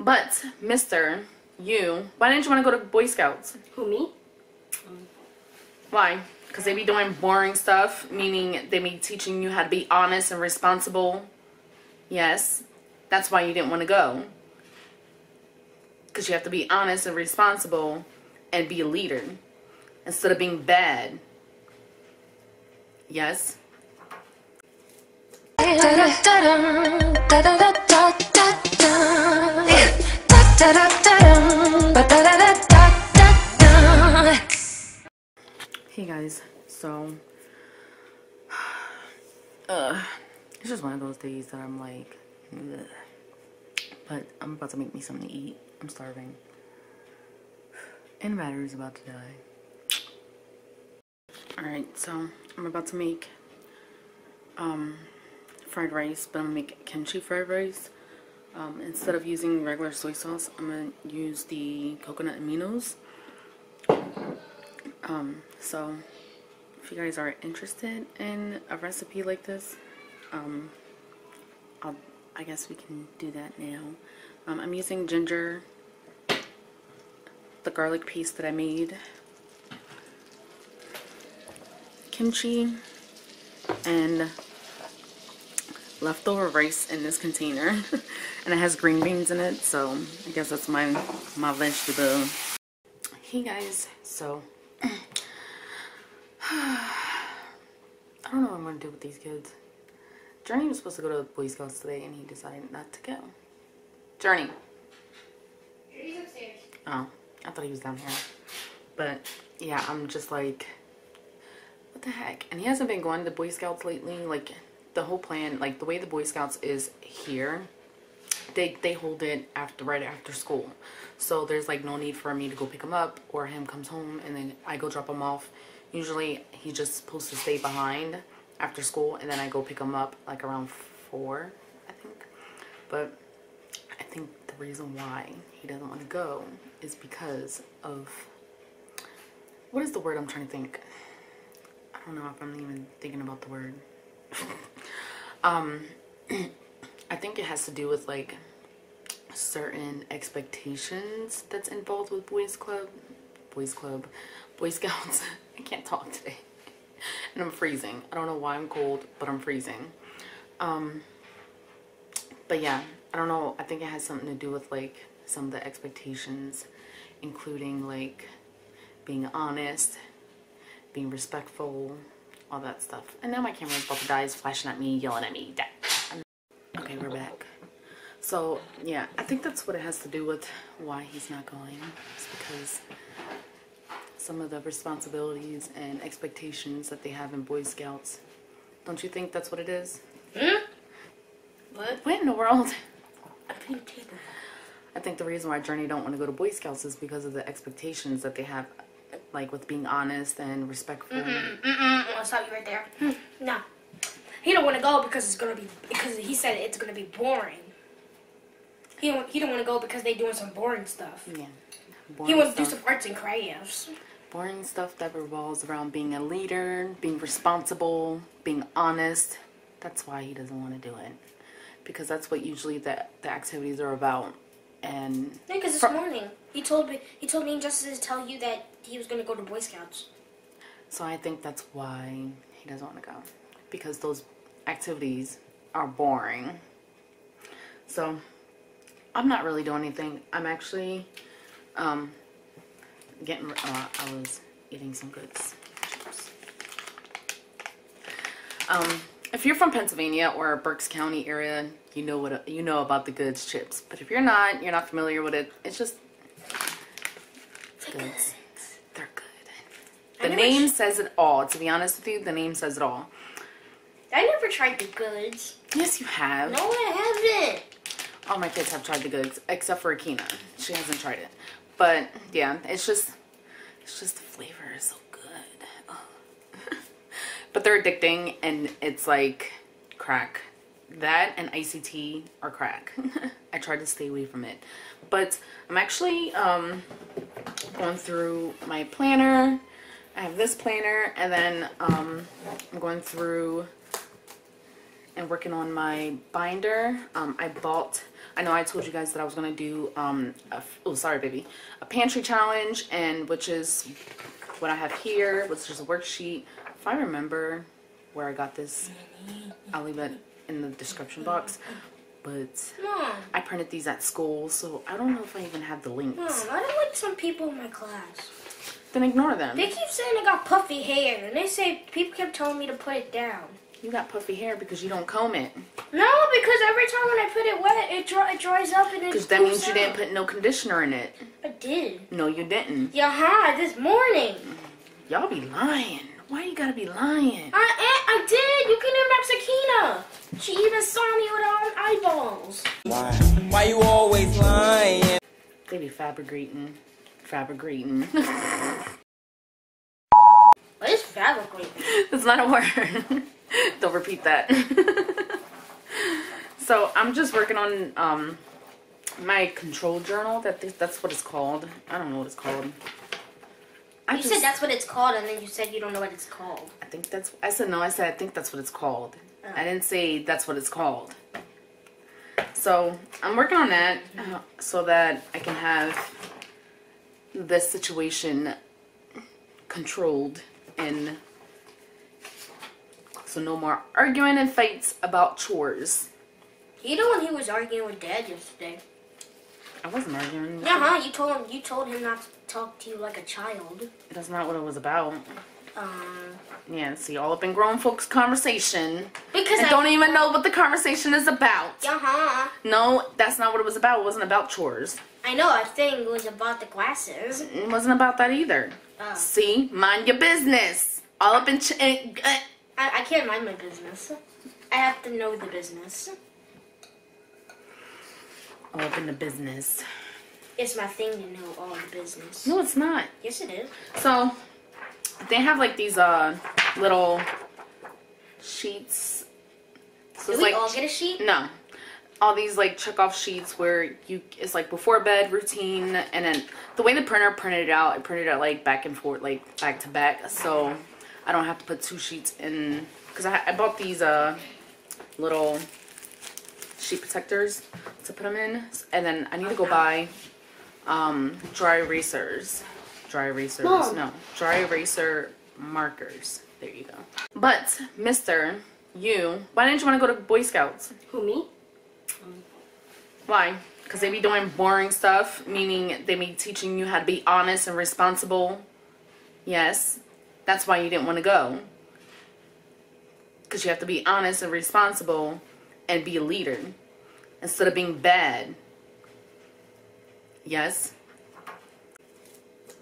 But, Mr., why didn't you want to go to Boy Scouts? Who, me? Why? Because they be doing boring stuff, meaning they be teaching you how to be honest and responsible. Yes. That's why you didn't want to go. Because you have to be honest and responsible and be a leader instead of being bad. Yes. Hey guys, so it's just one of those days that I'm like, ugh. But I'm about to make me something to eat. I'm starving. And battery's about to die. Alright, so I'm about to make fried rice, but I'm gonna make kimchi fried rice. Instead of using regular soy sauce, I'm gonna use the coconut aminos. So if you guys are interested in a recipe like this, I guess we can do that now. I'm using ginger, the garlic paste that I made, kimchi, and leftover rice in this container. And it has green beans in it, so I guess that's my vegetable. Hey guys, so I don't know what I'm gonna do with these kids. Journey was supposed to go to Boy Scouts today and he decided not to go. Journey. He's upstairs. Oh, I thought he was down here. But yeah, I'm just like, what the heck? And he hasn't been going to Boy Scouts lately. Like the whole plan, like the way the Boy Scouts is here, they hold it right after school. So there's like no need for me to go pick him up, or him comes home and then I go drop him off. Usually he's just supposed to stay behind after school, and then I go pick him up like around 4, I think. But I think the reason why he doesn't want to go is because of, what is the word I'm trying to think? I don't know if I'm even thinking about the word. I think it has to do with like certain expectations that's involved with Boy Scouts. I can't talk today. And I'm freezing. I don't know why I'm cold, but I'm freezing. But yeah, I don't know. I think it has something to do with like some of the expectations, including like being honest, being respectful, all that stuff. And now my camera's about to die. It's flashing at me, yelling at me. Okay, we're back. So yeah, I think that's what it has to do with why he's not going. It's because some of the responsibilities and expectations that they have in Boy Scouts. Don't you think that's what it is? Hmm? What in the world? A pink table. I think the reason why Journey don't want to go to Boy Scouts is because of the expectations that they have, like with being honest and respectful. I'll stop you right there. No. He don't want to go because he said it's gonna be boring. He don't want to go because they doing some boring stuff. Yeah. He wants to do some arts and crafts. Boring stuff that revolves around being a leader, being responsible, being honest. That's why he doesn't want to do it. Because that's what usually the activities are about. And yeah, because this morning he told me and Justice to tell you that he was going to go to Boy Scouts. So I think that's why he doesn't want to go. Because those activities are boring. So I'm not really doing anything. I'm actually I was eating some goods. If you're from Pennsylvania or Berks County area, you know about the Goods chips. But if you're not familiar with it, it's just goods. They're good. The name says it all. To be honest with you, the name says it all. I never tried the Goods. Yes, you have. No, I haven't. All my kids have tried the Goods, except for Akina. She hasn't tried it. But yeah, it's just the flavor is so good. Oh. But they're addicting, and it's like crack. That and iced tea are crack. I try to stay away from it. But I'm actually going through my planner. I have this planner, and then I'm going through and working on my binder. I know I told you guys that I was gonna do oh sorry baby, a pantry challenge, and which is what I have here, which is a worksheet. If I remember where I got this, I'll leave it in the description box. But Mom, I printed these at school, so I don't know if I even have the links. Mom, I don't like some people in my class. Then ignore them. They keep saying I got puffy hair, and they say people kept telling me to put it down. You got puffy hair because you don't comb it. No, because every time when I put it wet, it dries up and it Because that means you didn't put no conditioner in it. I did. No, you didn't. Yeah, this morning. Y'all be lying. Why you gotta be lying? I did. You can even ask Sakina. She even saw me with her own eyeballs. Why you always lying? They be fabricating. Fabricating. What is fabricating? It's not a word. Don't repeat that. So I'm just working on my control journal. That's what it's called. I don't know what it's called. You said that's what it's called, and then you said you don't know what it's called. I think that's. I said no. I said I think that's what it's called. Oh. I didn't say that's what it's called. So I'm working on that so that I can have this situation controlled, and so no more arguing and fights about chores. You know when he was arguing with Dad yesterday? I wasn't arguing. Yeah, you told him not to talk to you like a child. That's not what it was about. Yeah, see, all up in grown folks' conversation. Because I don't even know what the conversation is about. No, that's not what it was about. It wasn't about chores. I know, I think it was about the glasses. It wasn't about that either. See, mind your business. All up in... I can't mind my business. I have to know the business. All up in the business. It's my thing to know all the business. No, it's not. Yes, it is. So, they have like these little sheets. So Did we all get a sheet? No. All these like check off sheets where it's like before bed routine, and then the way the printer printed it out, it printed it like back and forth, like back to back, so I don't have to put two sheets in, because I bought these little sheet protectors to put them in, and then I need to go buy dry erasers. Mom. No, dry eraser markers. There you go. But Mr. Why didn't you want to go to Boy Scouts? Who, me? Why? Because they be doing boring stuff, meaning they be teaching you how to be honest and responsible. Yes, that's why you didn't want to go. Because you have to be honest and responsible and be a leader instead of being bad. Yes.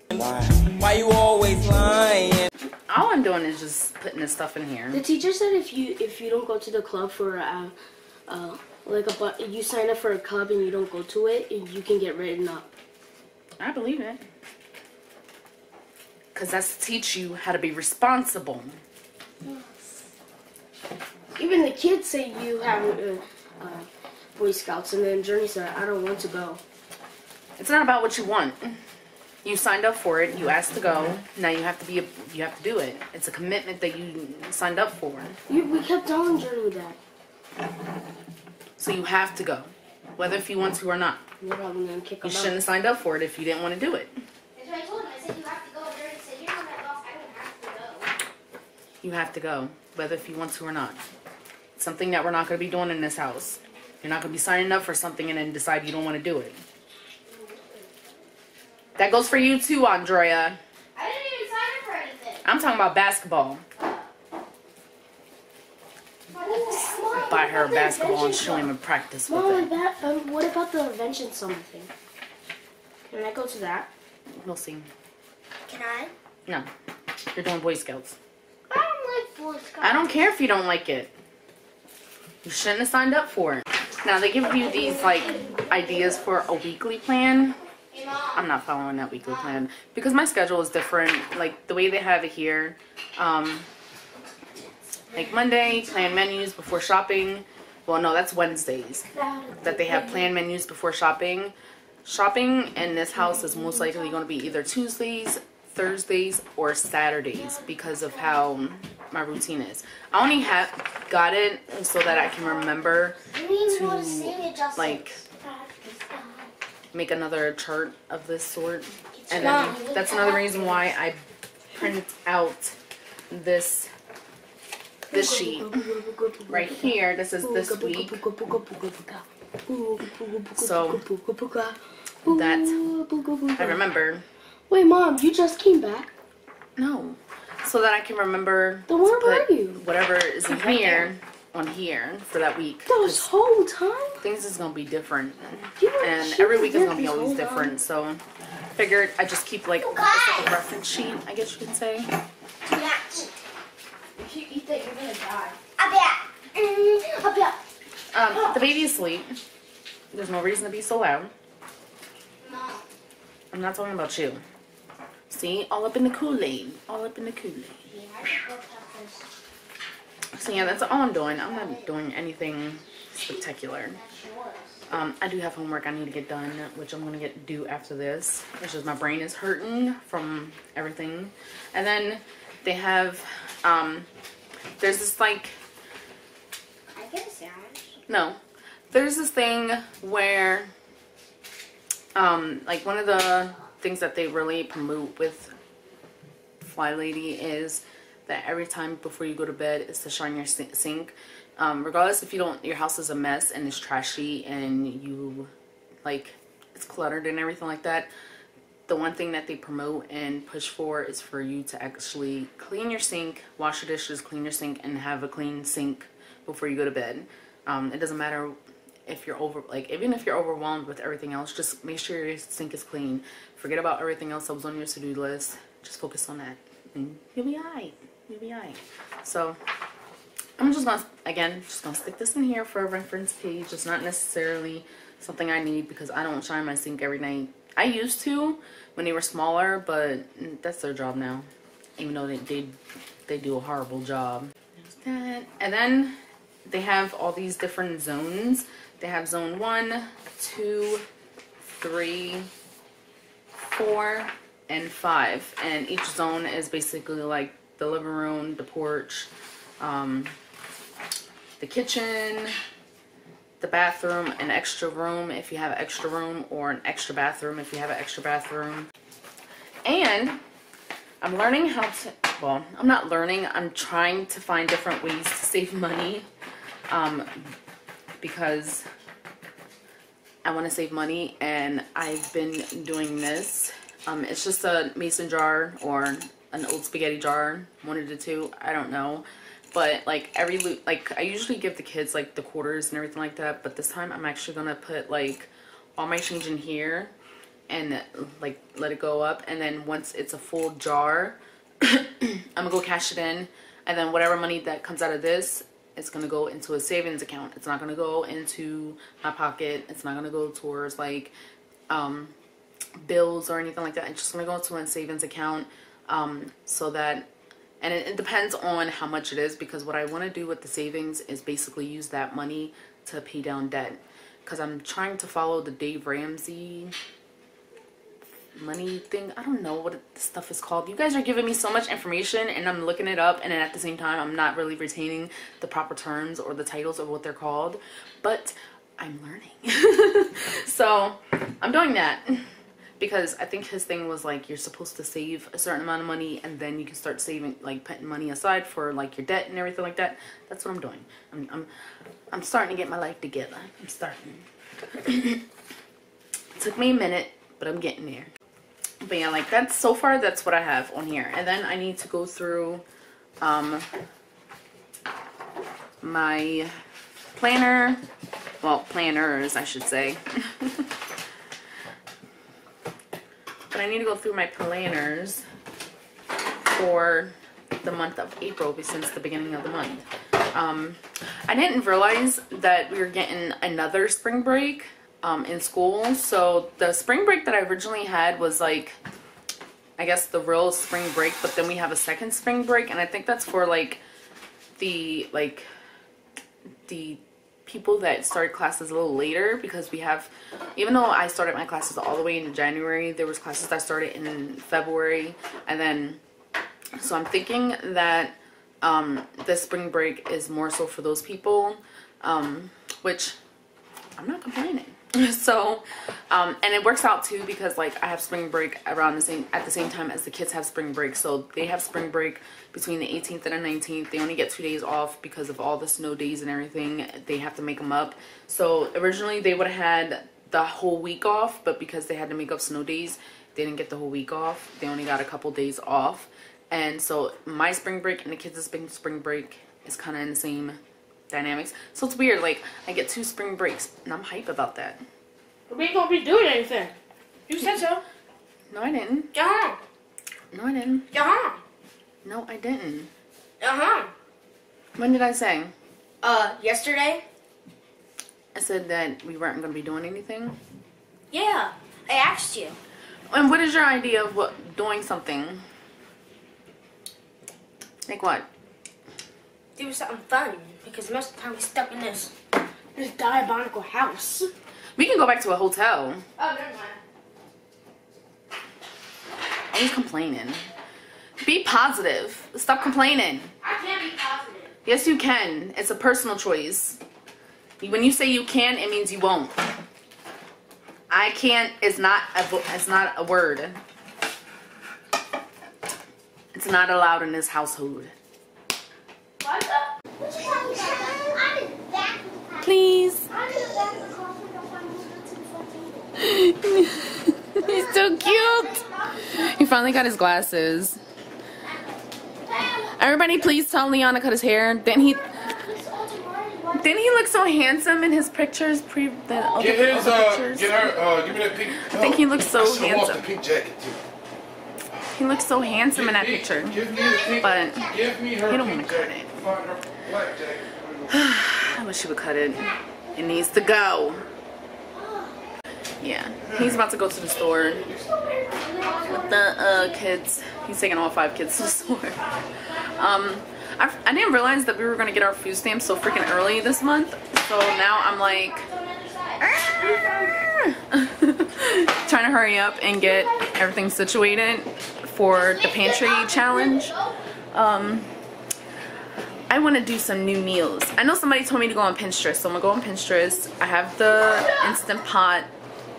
Why you always lying? All I'm doing is just putting this stuff in here. The teacher said if you don't go to the club for you sign up for a club and you don't go to it, you can get written up. I believe it. Because that's to teach you how to be responsible. Even the kids say you have Boy Scouts, and then Journey said, I don't want to go. It's not about what you want. You signed up for it. You asked to go. Now you have to do it. It's a commitment that you signed up for. We kept telling Journey that. So you have to go, whether if you want to or not. No problem, then kick You him shouldn't have signed up for it if you didn't want to do it. That's what I told him. I said you have to go. And Journey said, you're not my boss. I don't have to go. You have to go, whether if you want to or not. It's something that we're not going to be doing in this house. You're not going to be signing up for something and then decide you don't want to do it. That goes for you too, Andrea. I didn't even sign up for anything. I'm talking about basketball. Buy her basketball and she'll even practice with Mom, it. what about the invention summer thing? Can I go to that? We'll see. Can I? No. You're doing Boy Scouts. I don't like Boy Scouts. I don't care if you don't like it. You shouldn't have signed up for it. Now they give you these like ideas for a weekly plan. I'm not following that weekly plan because my schedule is different. Like the way they have it here, like Monday, plan menus before shopping. Well, no, that's Wednesdays that they have plan menus before shopping. Shopping in this house is most likely going to be either Tuesdays, Thursdays, or Saturdays because of how my routine is. I only got it so that I can remember to like make another chart of this sort. And then that's another reason why I print out this sheet right here. This is this week. So that I remember. Wait, Mom, you just came back? No. So that I can remember Then where to put were you? whatever is in here on here for that week. This whole time? Things is gonna be different, You were and super every week is there gonna be this always whole different. So figured I just keep like, it's like a reference sheet, I guess you could say. If you eat that, you're gonna die. The baby is asleep. There's no reason to be so loud. I'm not talking about you. See, all up in the Kool-Aid. All up in the Kool-Aid. So yeah, that's all I'm doing. I'm not doing anything spectacular. I do have homework I need to get done, which I'm gonna get due after this. It's just my brain is hurting from everything. And then they have, there's this like, I get a sandwich. no, there's this thing where, like one of the things that they really promote with Fly Lady is that every time before you go to bed is to shine your sink. Regardless if you don't, your house is a mess and it's trashy and you like it's cluttered and everything like that, the one thing that they promote and push for is for you to actually clean your sink, wash your dishes, clean your sink, and have a clean sink before you go to bed. It doesn't matter if you're even if you're overwhelmed with everything else, just make sure your sink is clean. Forget about everything else that was on your to-do list. Just focus on that and you'll be alright. You'll be alright. So I'm just gonna, again, just gonna stick this in here for a reference page. It's not necessarily something I need because I don't shine my sink every night. I used to when they were smaller, but that's their job now. Even though they do a horrible job. There's that. And then they have all these different zones. They have zone 1, 2, 3, 4, and 5. And each zone is basically like the living room, the porch, the kitchen, the bathroom, an extra room if you have an extra room, or an extra bathroom if you have an extra bathroom. And I'm learning how to, well, I'm not learning, I'm trying to find different ways to save money, because I want to save money, and I've been doing this. It's just a mason jar or an old spaghetti jar, one of the two, I don't know. But like I usually give the kids like the quarters and everything like that, but this time I'm actually gonna put like all my change in here and like let it go up, and then once it's a full jar I'm gonna go cash it in, and then whatever money that comes out of this, it's gonna go into a savings account. It's not gonna go into my pocket. It's not gonna go towards like bills or anything like that. It's just gonna go into a savings account, so that, and it depends on how much it is, because what I want to do with the savings is basically use that money to pay down debt, because I'm trying to follow the Dave Ramsey money thing. I don't know what this stuff is called. You guys are giving me so much information and I'm looking it up, and then at the same time I'm not really retaining the proper terms or the titles of what they're called, but I'm learning. So I'm doing that because I think his thing was like you're supposed to save a certain amount of money and then you can start saving, like putting money aside for like your debt and everything like that. That's what I'm doing. I'm starting to get my life together. I'm starting. It took me a minute, but I'm getting there. But yeah, like that's, so far that's what I have on here. And then I need to go through my planner, well, planners I should say. But I need to go through my planners for the month of April, since the beginning of the month. I didn't realize that we were getting another spring break in school. So the spring break that I originally had was like, I guess the real spring break, but then we have a second spring break, and I think that's for like the people that started classes a little later, because we have, even though I started my classes all the way in January, there was classes that started in February, and then so I'm thinking that the spring break is more so for those people, which I'm not complaining. So and it works out too because like I have spring break around at the same time as the kids have spring break. So they have spring break between the 18th and the 19th. They only get 2 days off because of all the snow days and everything. They have to make them up. So originally they would have had the whole week off, but because they had to make up snow days, they didn't get the whole week off. They only got a couple days off. And so my spring break and the kids' spring break is kind of in the same dynamics. So it's weird, like I get 2 spring breaks and I'm hype about that. We ain't gonna be doing anything. You said so. No, I didn't. Uh-huh. No, I didn't. Uh-huh. No, I didn't. Uh-huh. When did I say? Yesterday? I said that we weren't going to be doing anything? Yeah. I asked you. And what is your idea of doing something? Like what? Do something fun. Because most of the time we're stuck in this diabolical house. We can go back to a hotel. Oh, never mind. Always complaining. Be positive. Stop complaining. I can't be positive. Yes, you can. It's a personal choice. When you say you can, it means you won't. I can't is not a word. It's not allowed in this household. Please. He's so cute. He finally got his glasses. Everybody please tell Leon to cut his hair. Didn't he look so handsome in his pictures? Give me that pink. I think he looks so handsome. The pink jacket too. He looks so handsome in that picture. But he don't want to cut it. I wish he would cut it. It needs to go. Yeah, he's about to go to the store with the kids. He's taking all 5 kids to the store. I didn't realize that we were going to get our food stamps so freaking early this month. So now I'm like trying to hurry up and get everything situated for the pantry challenge. I want to do some new meals. I know somebody told me to go on Pinterest, so I'm going to go on Pinterest. I have the Instant Pot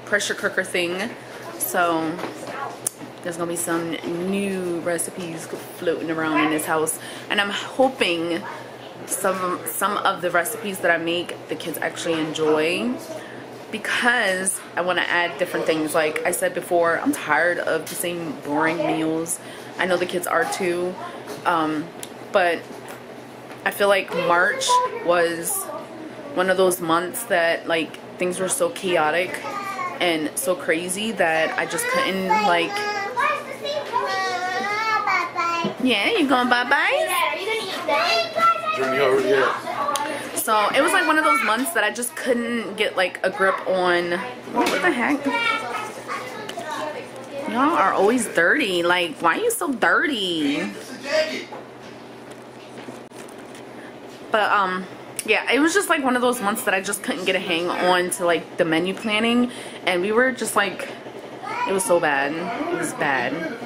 pressure cooker thing, so there's gonna be some new recipes floating around in this house, and I'm hoping some of the recipes that I make the kids actually enjoy, because I want to add different things. Like I said before, I'm tired of the same boring meals. I know the kids are too, but I feel like March was one of those months that like things were so chaotic and so crazy that I just couldn't like. Yeah, you going bye-bye? Journey already had. So it was like one of those months that I just couldn't get like a grip on. What the heck? Y'all are always dirty. Like, why are you so dirty? But yeah, it was just like one of those months that I just couldn't get a hang on to like the menu planning, and we were just like, it was so bad. It was bad.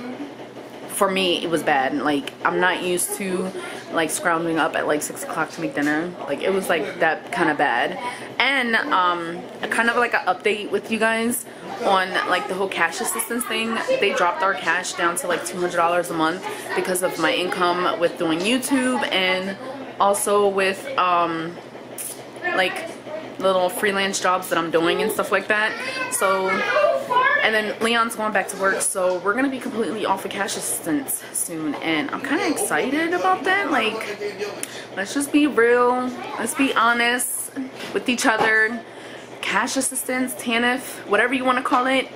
For me, it was bad. Like, I'm not used to like scrounging up at like 6 o'clock to make dinner. Like, it was like that kind of bad. And kind of like an update with you guys on like the whole cash assistance thing. They dropped our cash down to like $200 a month because of my income with doing YouTube, and also with like little freelance jobs that I'm doing and stuff like that. So, and then Leon's going back to work, so we're gonna be completely off of cash assistance soon, and I'm kind of excited about that. Like, let's just be real, let's be honest with each other. Cash assistance, TANF, whatever you want to call it,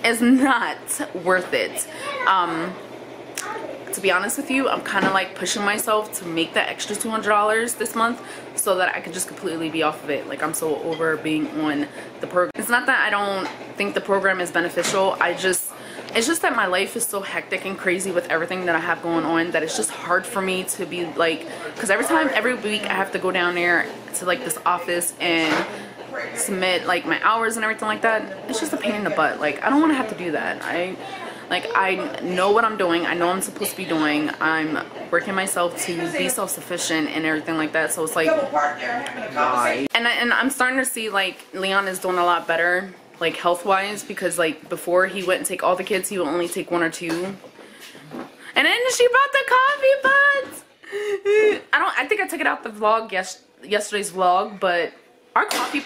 is not worth it. To be honest with you, I'm kind of like pushing myself to make that extra $200 this month so that I can just completely be off of it. Like, I'm so over being on the program. It's not that I don't think the program is beneficial. It's just that my life is so hectic and crazy with everything that I have going on that it's just hard for me to be like, because every week I have to go down there to like this office and submit like my hours and everything like that. It's just a pain in the butt. Like, I don't want to have to do that. Like, I know what I'm doing. I know I'm supposed to be doing. I'm working myself to be self-sufficient and everything like that. So it's like, why? And I'm starting to see, like, Leon is doing a lot better, like, health-wise, because, like, before he wouldn't take all the kids, he would only take 1 or 2. And then she brought the coffee pots. I think I took it out the vlog, yesterday's vlog, but our coffee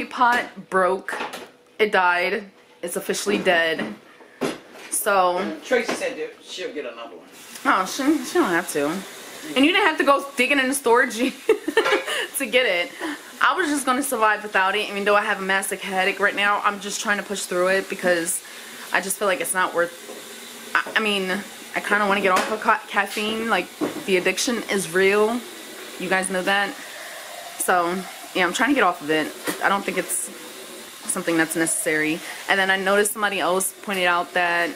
pot broke. It died. It's officially dead. So Tracy said that she'll get another one. Oh, she don't have to. And you didn't have to go digging in the storage to get it. I was just gonna survive without it, even though I have a massive headache right now. I'm just trying to push through it because I just feel like it's not worth. I mean, I kind of want to get off of caffeine. Like, the addiction is real. You guys know that. So yeah, I'm trying to get off of it. I don't think it's something that's necessary. And then I noticed somebody else pointed out that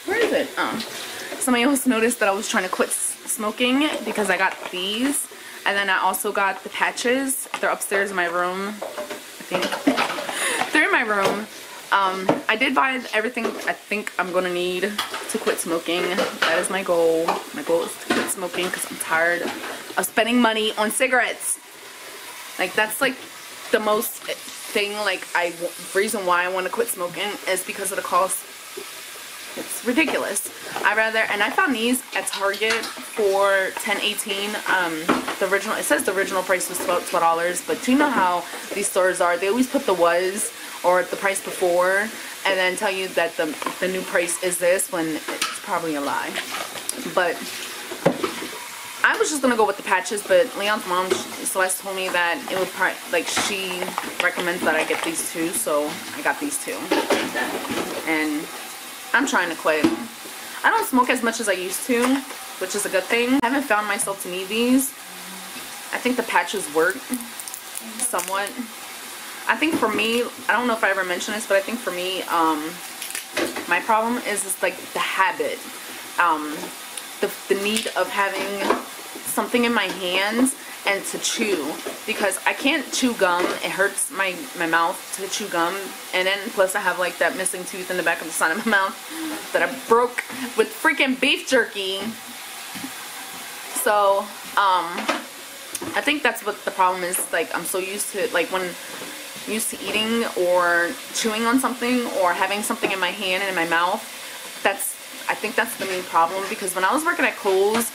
where is it? Somebody else noticed that I was trying to quit smoking because I got these, and then I also got the patches. They're upstairs in my room. I think they're in my room. I did buy everything I think I'm gonna need to quit smoking. That is my goal. My goal is to quit smoking because I'm tired of spending money on cigarettes. Like, that's like the most thing, like, reason why I want to quit smoking is because of the cost. It's ridiculous. And I found these at Target for $10.18. The original, it says the original price was $12, but do you know how these stores are? They always put the was or the price before and then tell you that the new price is this when it's probably a lie. But I was just gonna go with the patches, but Leon's mom, Celeste, told me that it would probably, like, she recommends that I get these two, so I got these two. And I'm trying to quit. I don't smoke as much as I used to, which is a good thing. I haven't found myself to need these. I think the patches work somewhat. I think for me, I don't know if I ever mentioned this, but I think for me, my problem is like the habit. The need of having something in my hands and to chew, because I can't chew gum. It hurts my mouth to chew gum, and then plus I have like that missing tooth in the back of the side of my mouth that I broke with freaking beef jerky. So I think that's what the problem is. Like, I'm so used to, like, when I'm used to eating or chewing on something or having something in my hand and in my mouth, I think that's the main problem. Because when I was working at Kohl's,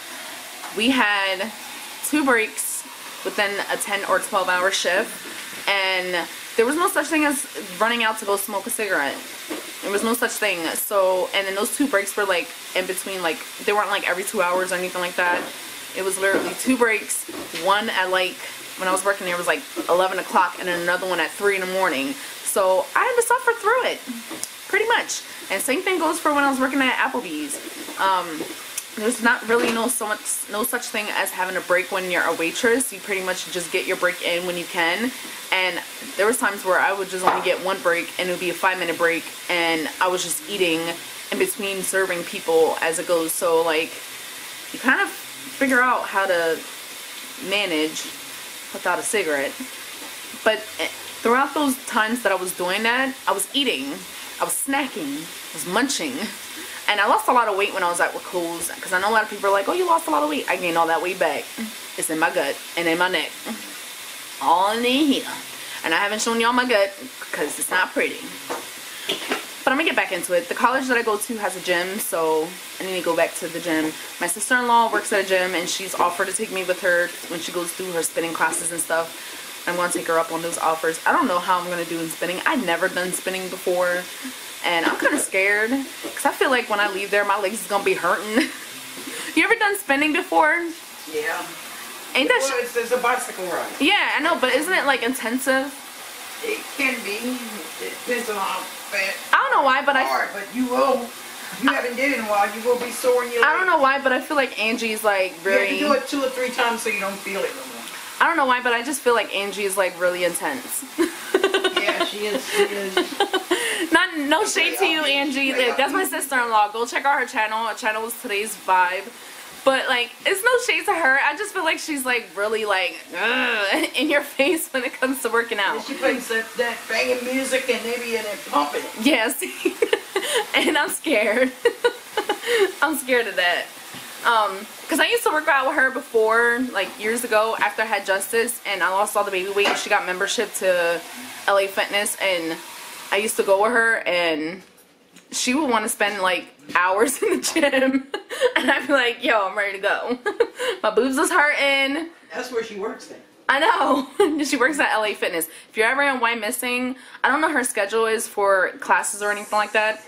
we had 2 breaks within a 10 or 12 hour shift, and there was no such thing as running out to go smoke a cigarette. There was no such thing. So, and then those 2 breaks were like in between, like, they weren't like every 2 hours or anything like that. It was literally 2 breaks, one at, like, when I was working there, it was like 11 o'clock, and then another one at 3 in the morning. So I had to suffer through it, pretty much. And same thing goes for when I was working at Applebee's. There's not really no such thing as having a break when you're a waitress. You pretty much just get your break in when you can. And there was times where I would just only get 1 break, and it would be a 5-minute break, and I was just eating in between serving people as it goes. So, like, you kind of figure out how to manage without a cigarette. But throughout those times that I was doing that, I was eating, I was snacking, I was munching. And I lost a lot of weight when I was at Kohl's, because I know a lot of people are like, oh, you lost a lot of weight. I gained all that weight back. It's in my gut and in my neck. All in here. And I haven't shown y'all my gut because it's not pretty. But I'm going to get back into it. The college that I go to has a gym, so I need to go back to the gym. My sister-in-law works at a gym, and she's offered to take me with her when she goes through her spinning classes and stuff. I'm going to take her up on those offers. I don't know how I'm going to do in spinning. I've never done spinning before. And I'm kind of scared because I feel like when I leave there, my legs is going to be hurting. You ever done spinning before? Yeah. Ain't that well, it's a bicycle ride. Yeah, I know, but isn't it like intensive? It can be. It depends on how fast. I don't know why, but but you will. If you haven't did it in a while, you will be sore in your legs. I don't know why, but I feel like Angie's like really. You have to do it 2 or 3 times so you don't feel it no more. I don't know why, but I just feel like Angie is like really intense. Yeah, she is. She is. No shade to you, Angie. That's my sister-in-law. Go check out her channel. Her channel is Today's Vibe. But like, it's no shade to her. I just feel like she's like really like, in your face when it comes to working out. And she plays that banging music and maybe and then pumping it. Yes. And I'm scared. I'm scared of that. Because I used to work out with her before, like years ago, after I had Justice, and I lost all the baby weight. She got membership to LA Fitness, and I used to go with her, and she would want to spend like hours in the gym, and I'd be like, yo, I'm ready to go. My boobs was hurting. That's where she works then. I know. She works at LA Fitness. If you're ever in Why Missing, I don't know her schedule is for classes or anything like that.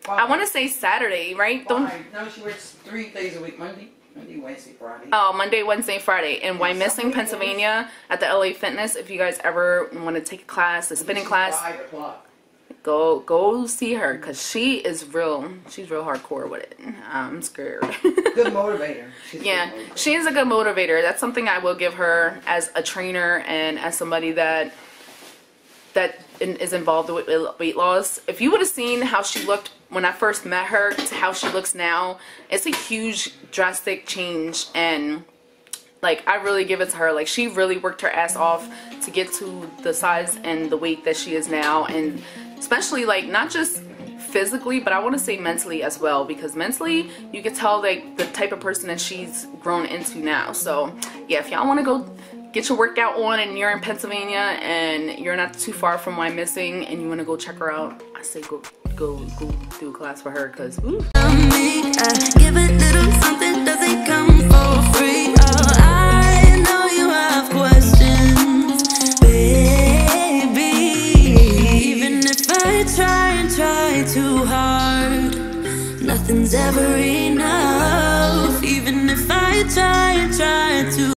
I want to say Saturday, right? No, she works 3 days a week. Monday, Wednesday, Friday. Oh, Monday, Wednesday, Friday. In Why Missing, Pennsylvania, at the LA Fitness. If you guys ever want to take a class, a spinning class, 5 o'clock. go see her, because she's real hardcore with it. I'm scared. Good motivator. Yeah, she is a good motivator. That's something I will give her as a trainer and as somebody that is involved with weight loss. If you would have seen how she looked when I first met her to how she looks now, it's a huge drastic change, and like I really give it to her. Like she really worked her ass off to get to the size and the weight that she is now, and especially like not just physically, but I want to say mentally as well, because mentally you can tell like the type of person that she's grown into now. So yeah, if y'all want to go get your workout on and you're in Pennsylvania and you're not too far from Why Missing and you want to go check her out, I say go do a class for her, because ooh. Give a little something, doesn't come for free. Oh, I know you have questions, baby. Even if I try and try too hard, nothing's ever enough. Even if I try and try too